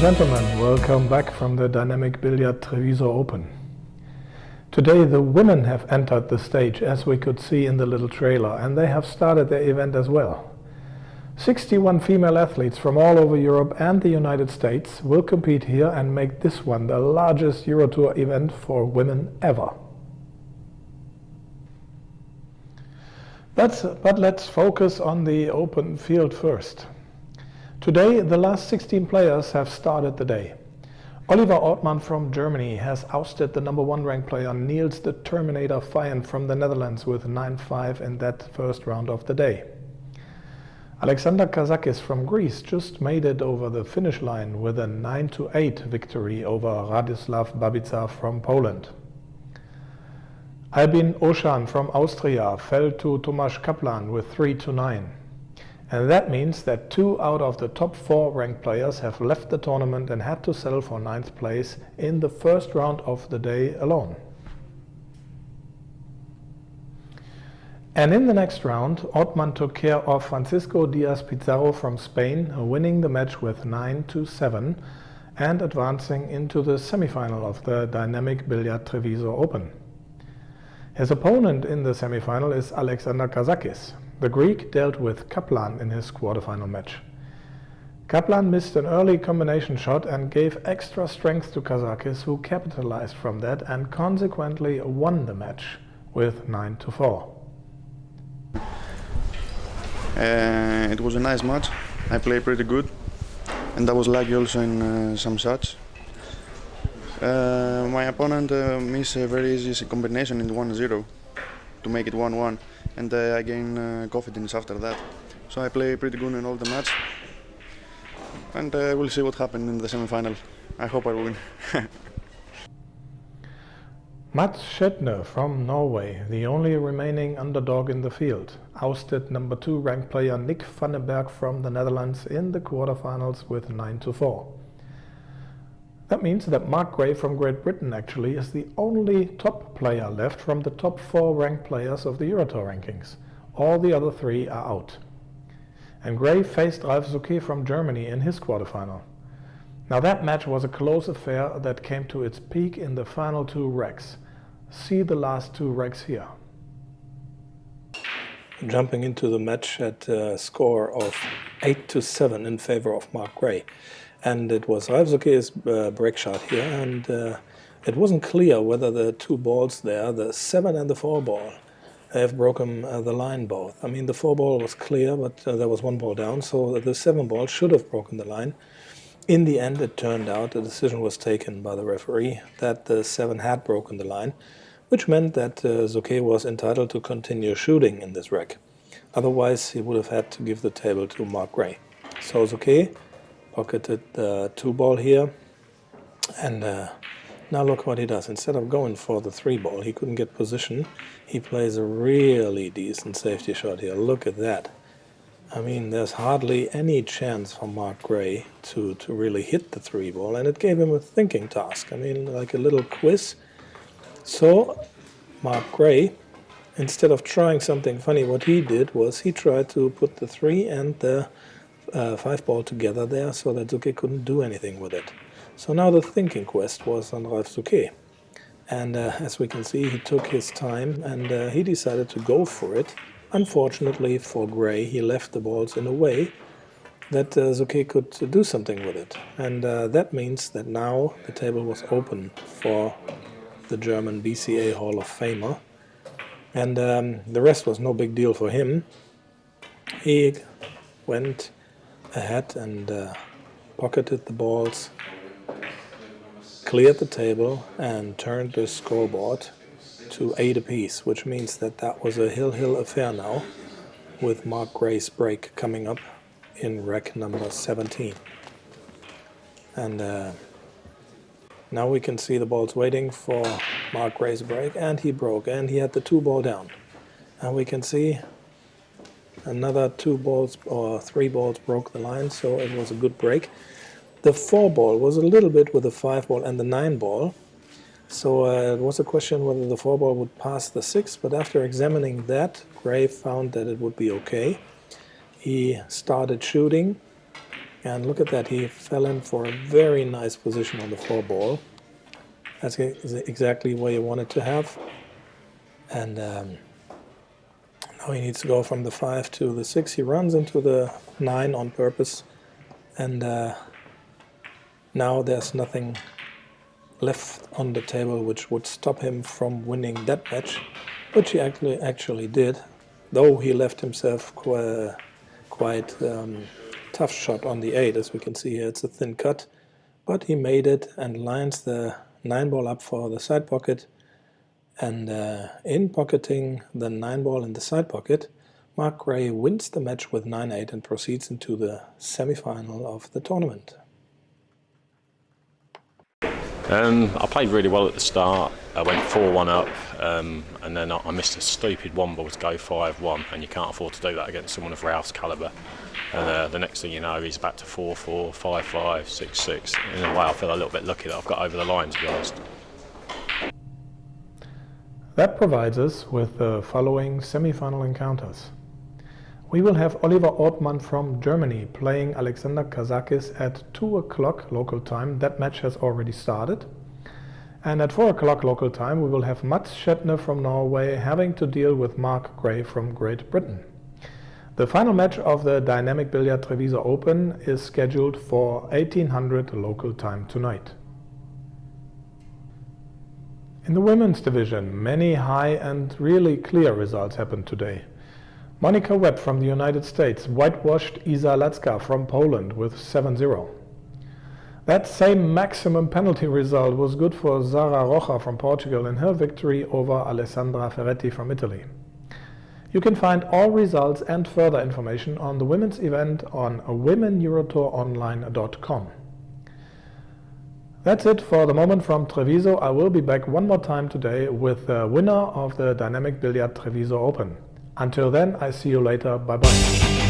gentlemen, welcome back from the Dynamic Billiard Treviso Open. Today the women have entered the stage, as we could see in the little trailer, and they have started their event as well. 61 female athletes from all over Europe and the United States will compete here and make this one the largest Eurotour event for women ever. But let's focus on the open field first. Today, the last 16 players have started the day. Oliver Ortmann from Germany has ousted the #1 ranked player Niels the Terminator Feijen from the Netherlands with 9-5 in that first round of the day. Alexander Kazakis from Greece just made it over the finish line with a 9-8 victory over Radoslaw Babica from Poland. Albin Oschan from Austria fell to Tomasz Kaplan with 3-9. And that means that 2 out of the top 4 ranked players have left the tournament and had to settle for 9th place in the first round of the day alone. And in the next round, Ortmann took care of Francisco Diaz Pizarro from Spain, winning the match with 9-7 and advancing into the semifinal of the Dynamic Billiard Treviso Open. His opponent in the semifinal is Alexander Kazakis. The Greek dealt with Kaplan in his quarterfinal match. Kaplan missed an early combination shot and gave extra strength to Kazakis, who capitalized from that and consequently won the match with 9-4. It was a nice match. I played pretty good and I was lucky also in some shots. My opponent missed a very easy combination in 1-0 to make it 1-1. And I gained confidence after that. So I play pretty good in all the match. And we'll see what happens in the semi-final. I hope I win. Mats Schedner from Norway, the only remaining underdog in the field, ousted #2 ranked player Nick Vandenberg from the Netherlands in the quarterfinals with 9-4. That means that Mark Gray from Great Britain actually is the only top player left from the top 4 ranked players of the Eurotour rankings. All the other 3 are out. And Gray faced Ralf Souquet from Germany in his quarterfinal. Now that match was a close affair that came to its peak in the final 2 racks. See the last 2 racks here. Jumping into the match at a score of 8-7 in favor of Mark Gray. And it was Ralf Souquet's break shot here, and it wasn't clear whether the 2 balls there, the 7 and the 4 ball, have broken the line both. I mean, the 4 ball was clear, but there was 1 ball down, so the 7 ball should have broken the line. In the end, it turned out the decision was taken by the referee that the 7 had broken the line, which meant that Souquet was entitled to continue shooting in this rack. Otherwise, he would have had to give the table to Mark Gray. So Souquet pocketed the 2 ball here, and now look what he does. Instead of going for the 3 ball, he couldn't get position. He plays a really decent safety shot here. Look at that. I mean, there's hardly any chance for Mark Gray to really hit the 3 ball, and it gave him a thinking task. I mean, like a little quiz. So Mark Gray, instead of trying something funny, what he did was he tried to put the 3 and the 5 ball together there so that Souquet couldn't do anything with it. So now the thinking quest was on Ralf Souquet. And as we can see, he took his time and he decided to go for it. Unfortunately for Gray, he left the balls in a way that Souquet could do something with it. And that means that now the table was open for the German BCA Hall of Famer. And the rest was no big deal for him. He went ahead and pocketed the balls, cleared the table and turned the scoreboard to 8 apiece, which means that that was a hill affair now, with Mark Gray's break coming up in rack number 17. And now we can see the balls waiting for Mark Gray's break, and he broke, and he had the 2 ball down. And we can see another 2 balls or 3 balls broke the line, so it was a good break. The 4 ball was a little bit with the 5 ball and the 9 ball, so it was a question whether the 4 ball would pass the 6, but after examining that, Gray found that it would be okay. He started shooting, And look at that, he fell in for a very nice position on the 4-ball. That's exactly where you want it to have. And now he needs to go from the 5 to the 6. He runs into the 9 on purpose. And now there's nothing left on the table which would stop him from winning that match, which he actually did, though he left himself quite tough shot on the 8. As we can see here, it's a thin cut, but he made it and lines the 9-ball up for the side pocket. And in pocketing the 9-ball in the side pocket, Mark Gray wins the match with 9-8 and proceeds into the semi-final of the tournament. I played really well at the start. I went 4-1 up, and then I missed a stupid 1-ball to go 5-1, and you can't afford to do that against someone of Ralph's calibre. And the next thing you know, he's back to 4-4, 5-5, 6-6. In a way, I feel a little bit lucky that I've got over the line, to be honest. That provides us with the following semi-final encounters. We will have Oliver Ortmann from Germany playing Alexander Kazakis at 2 o'clock local time. That match has already started. And at 4 o'clock local time we will have Mats Shetner from Norway having to deal with Mark Gray from Great Britain. The final match of the Dynamic Billiard Treviso Open is scheduled for 1800 local time tonight. In the women's division, many high and really clear results happened today. Monica Webb from the United States whitewashed Iza Lacka from Poland with 7-0. That same maximum penalty result was good for Zara Rocha from Portugal in her victory over Alessandra Ferretti from Italy. You can find all results and further information on the women's event on womenEuroTourOnline.com. That's it for the moment from Treviso. I will be back one more time today with the winner of the Dynamic Billiard Treviso Open. Until then, I see you later. Bye-bye.